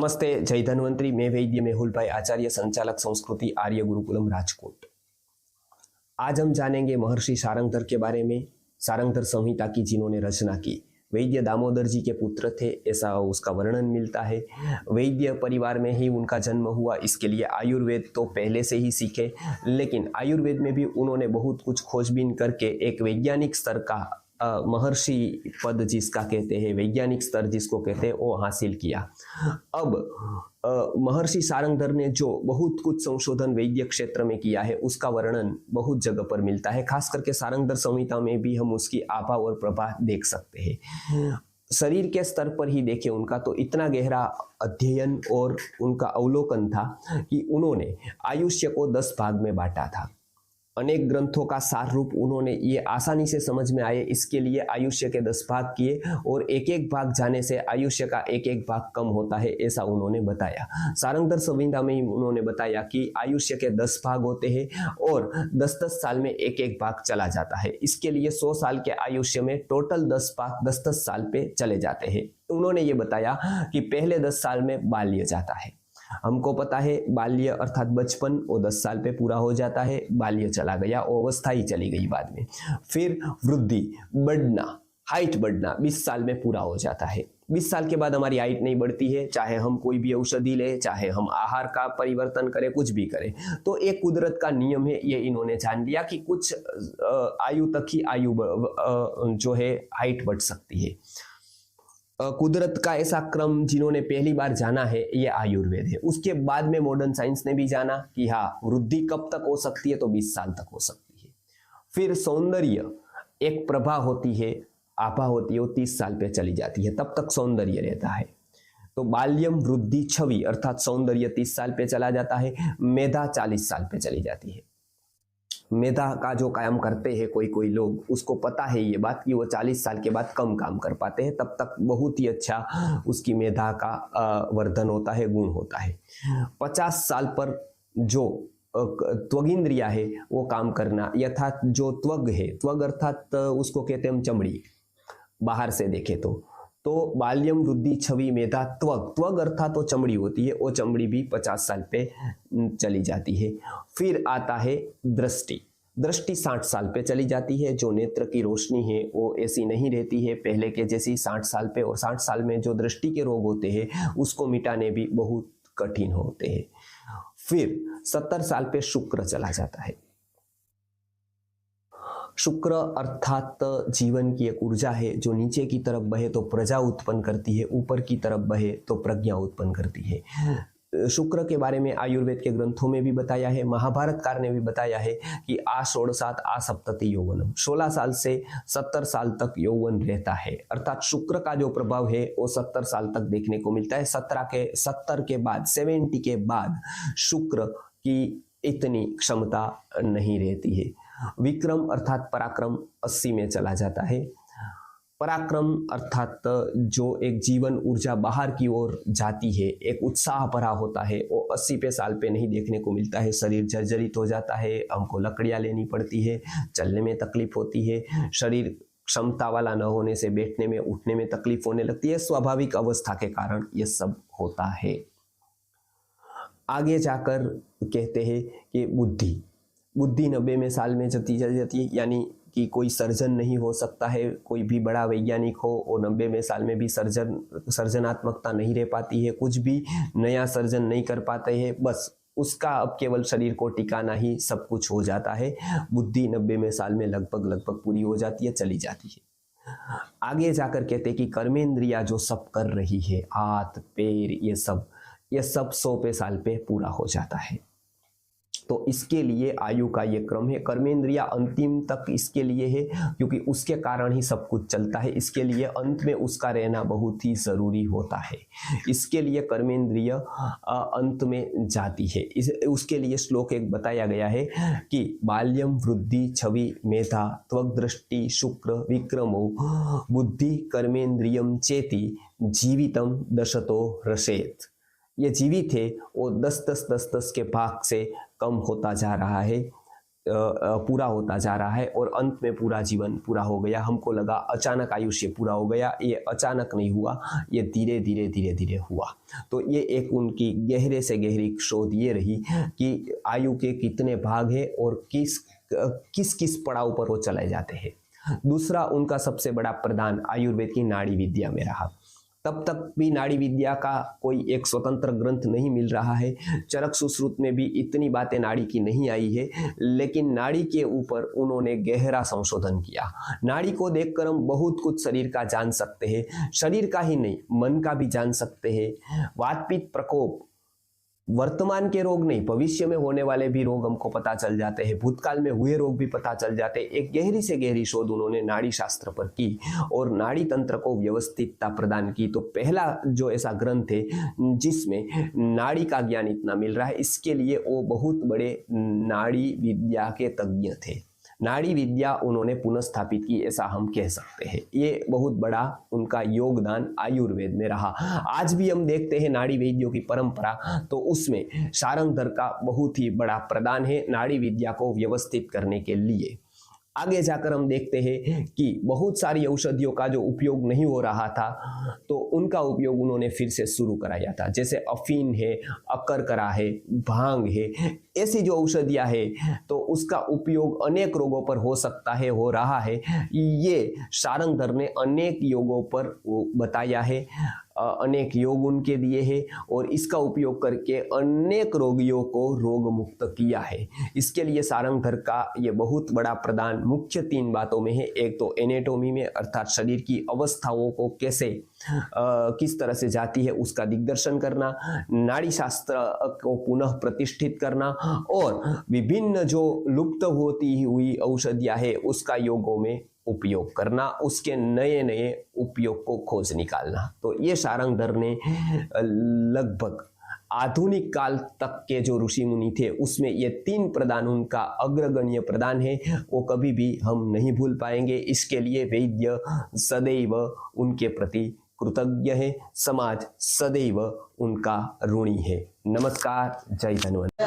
नमस्ते, जय धन्वंतरी। मैं वैद्य मेहुल भाई, आचार्य संचालक संस्कृति आर्य गुरुकुलम राजकोट। आज हम जानेंगे महर्षि सारंगधर के बारे में। सारंगधर संहिता की जिन्होंने रचना की, वैद्य दामोदर जी के पुत्र थे, ऐसा उसका वर्णन मिलता है। वैद्य परिवार में ही उनका जन्म हुआ, इसके लिए आयुर्वेद तो पहले से ही सीखे, लेकिन आयुर्वेद में भी उन्होंने बहुत कुछ खोजबीन करके एक वैज्ञानिक स्तर का महर्षि पद जिसका कहते हैं, वैज्ञानिक स्तर जिसको कहते हैं, वो हासिल किया। अब महर्षि सारंगधर ने जो बहुत कुछ संशोधन वैद्य क्षेत्र में किया है, उसका वर्णन बहुत जगह पर मिलता है। खास करके सारंगधर संहिता में भी हम उसकी आभा और प्रभा देख सकते हैं। शरीर के स्तर पर ही देखें उनका तो इतना गहरा अध्ययन और उनका अवलोकन था कि उन्होंने आयुष्य को 10 भाग में बांटा था। अनेक ग्रंथों का सार रूप उन्होंने ये आसानी से समझ में आए, इसके लिए आयुष्य के 10 भाग किए और एक एक भाग जाने से आयुष्य का एक एक भाग कम होता है, ऐसा उन्होंने बताया। सारंगधर संहिता में ही उन्होंने बताया कि आयुष्य के 10 भाग होते हैं और 10-10 साल में एक एक भाग चला जाता है। इसके लिए 100 साल के आयुष्य में टोटल 10 भाग 10-10 साल पे चले जाते हैं। उन्होंने ये बताया कि पहले 10 साल में बाल्य जाता है। हमको पता है बाल्य अर्थात बचपन, वो 10 साल पे पूरा हो जाता है, बाल्य चला गया, वो अवस्था ही चली गई बाद में। फिर वृद्धि, बढ़ना, हाइट बढ़ना 20 साल में पूरा हो जाता है। 20 साल के बाद हमारी हाइट नहीं बढ़ती है, चाहे हम कोई भी औषधि ले, चाहे हम आहार का परिवर्तन करें, कुछ भी करें। तो एक कुदरत का नियम है, ये इन्होंने जान लिया कि कुछ आयु तक ही जो है हाइट बढ़ सकती है। कुदरत का ऐसा क्रम जिन्होंने पहली बार जाना है, ये आयुर्वेद है। उसके बाद में मॉडर्न साइंस ने भी जाना कि हाँ, वृद्धि कब तक हो सकती है, तो 20 साल तक हो सकती है। फिर सौंदर्य, एक प्रभा होती है, आभा होती है, वो 30 साल पे चली जाती है, तब तक सौंदर्य रहता है। तो बाल्यम, वृद्धि, छवि अर्थात सौंदर्य 30 साल पे चला जाता है। मेधा 40 साल पे चली जाती है। मेधा का जो कायम करते हैं कोई लोग, उसको पता है ये बात कि वो 40 साल के बाद कम काम कर पाते हैं, तब तक बहुत ही अच्छा उसकी मेधा का वर्धन होता है, गुण होता है। 50 साल पर जो त्वगिंद्रिया है वो काम करना, यथात जो त्वग है, त्वग अर्थात उसको कहते हैं हम चमड़ी, बाहर से देखे तो बाल्यम, वृद्धि, छवि, मेधा, त्वग, त्वग अर्थात तो चमड़ी होती है, वो चमड़ी भी 50 साल पे चली जाती है। फिर आता है दृष्टि, दृष्टि 60 साल पे चली जाती है। जो नेत्र की रोशनी है वो ऐसी नहीं रहती है पहले के जैसी 60 साल पे, और 60 साल में जो दृष्टि के रोग होते हैं उसको मिटाने भी बहुत कठिन होते हैं। फिर 70 साल पे शुक्र चला जाता है। शुक्र अर्थात जीवन की एक ऊर्जा है, जो नीचे की तरफ बहे तो प्रजा उत्पन्न करती है, ऊपर की तरफ बहे तो प्रज्ञा उत्पन्न करती है। शुक्र के बारे में आयुर्वेद के ग्रंथों में भी बताया है, महाभारतकार ने भी बताया है कि आ षोडशात आ सप्तति यौवनम, 16 साल से 70 साल तक यौवन रहता है। अर्थात शुक्र का जो प्रभाव है वो 70 साल तक देखने को मिलता है। 70 के बाद, 70 के बाद शुक्र की इतनी क्षमता नहीं रहती है। विक्रम अर्थात पराक्रम 80 में चला जाता है। पराक्रम अर्थात जो एक जीवन ऊर्जा बाहर की ओर जाती है, एक उत्साह भरा होता है, वो 80 साल पे नहीं देखने को मिलता है। शरीर जर्जरित हो जाता है, हमको लकड़ियां लेनी पड़ती है, चलने में तकलीफ होती है, शरीर क्षमता वाला न होने से बैठने में, उठने में तकलीफ होने लगती है। स्वाभाविक अवस्था के कारण ये सब होता है। आगे जाकर कहते हैं कि बुद्धि 90 साल में चली जाती है, यानी कि कोई सर्जन नहीं हो सकता है। कोई भी बड़ा वैज्ञानिक हो, वो 90 साल में भी सर्जनात्मकता नहीं रह पाती है, कुछ भी नया सर्जन नहीं कर पाते हैं। बस उसका अब केवल शरीर को टिकाना ही सब कुछ हो जाता है। बुद्धि 90 साल में लगभग पूरी हो जाती है, चली जाती है। आगे जाकर कहते हैं कि कर्मेंद्रिया जो सब कर रही है, हाथ पैर ये सब 100 साल पे पूरा हो जाता है। तो इसके लिए आयु का ये क्रम है। कर्मेंद्रिया अंतिम तक इसके लिए है, क्योंकि उसके कारण ही सब कुछ चलता है। इसके लिए अंत में उसका रहना बहुत ही जरूरी होता है। इसके लिए कर्मेंद्रिय अंत में जाती है। उसके लिए श्लोक एक बताया गया है कि बाल्यम, वृद्धि, छवि, मेधा, त्वग, दृष्टि, शुक्र, विक्रमो, बुद्धि, कर्मेंद्रियम चेति, जीवितम दशतो रसेत। ये जीवित है, वो 10 के भाग से कम होता जा रहा है। पूरा होता जा रहा है और अंत में पूरा जीवन पूरा हो गया। हमको लगा अचानक आयुष्य पूरा हो गया, ये अचानक नहीं हुआ, ये धीरे धीरे धीरे धीरे हुआ। तो ये एक उनकी गहरे से गहरी शोध ये रही कि आयु के कितने भाग हैं और किस किस पड़ाव पर वो चले जाते हैं। दूसरा उनका सबसे बड़ा प्रदान आयुर्वेद की नाड़ी विद्या में रहा। तब तक भी नाड़ी विद्या का कोई एक स्वतंत्र ग्रंथ नहीं मिल रहा है। चरक सुश्रुत में भी इतनी बातें नाड़ी की नहीं आई है, लेकिन नाड़ी के ऊपर उन्होंने गहरा संशोधन किया। नाड़ी को देखकर हम बहुत कुछ शरीर का जान सकते हैं, शरीर का ही नहीं मन का भी जान सकते हैं। वात पित्त प्रकोप वर्तमान के रोग नहीं, भविष्य में होने वाले भी रोग हमको पता चल जाते हैं, भूतकाल में हुए रोग भी पता चल जाते हैं। एक गहरी से गहरी शोध उन्होंने नाड़ी शास्त्र पर की और नाड़ी तंत्र को व्यवस्थितता प्रदान की। तो पहला जो ऐसा ग्रंथ है जिसमें नाड़ी का ज्ञान इतना मिल रहा है, इसके लिए वो बहुत बड़े नाड़ी विद्या के तज्ञ थे। नाड़ी विद्या उन्होंने पुनर्स्थापित की, ऐसा हम कह सकते हैं। ये बहुत बड़ा उनका योगदान आयुर्वेद में रहा। आज भी हम देखते हैं नाड़ी वैद्यों की परंपरा, तो उसमें सारंगधर का बहुत ही बड़ा प्रदान है नाड़ी विद्या को व्यवस्थित करने के लिए। आगे जाकर हम देखते हैं कि बहुत सारी औषधियों का जो उपयोग नहीं हो रहा था, तो उनका उपयोग उन्होंने फिर से शुरू कराया था। जैसे अफीन है, अकरकरा है, भांग है, ऐसी जो औषधियाँ है तो उसका उपयोग अनेक रोगों पर हो सकता है, हो रहा है। ये सारंगधर ने अनेक योगों पर बताया है, अनेक योग उनके दिए हैं और इसका उपयोग करके अनेक रोगियों को रोग मुक्त किया है। इसके लिए सारंगधर का ये बहुत बड़ा प्रदान मुख्य 3 बातों में है। एक तो एनेटोमी में, अर्थात शरीर की अवस्थाओं को कैसे किस तरह से जाती है उसका दिग्दर्शन करना, नाड़ी शास्त्र को पुनः प्रतिष्ठित करना और विभिन्न जो लुप्त होती हुई औषधियां है उसका योगों में उपयोग करना, उसके नए नए उपयोग को खोज निकालना। तो ये सारंगधर ने लगभग आधुनिक काल तक के जो ऋषि मुनि थे उसमें ये 3 प्रदान उनका अग्रगण्य प्रदान है, वो कभी भी हम नहीं भूल पाएंगे। इसके लिए वैद्य सदैव उनके प्रति कृतज्ञ है, समाज सदैव उनका ऋणी है। नमस्कार, जय धन्वंतरि।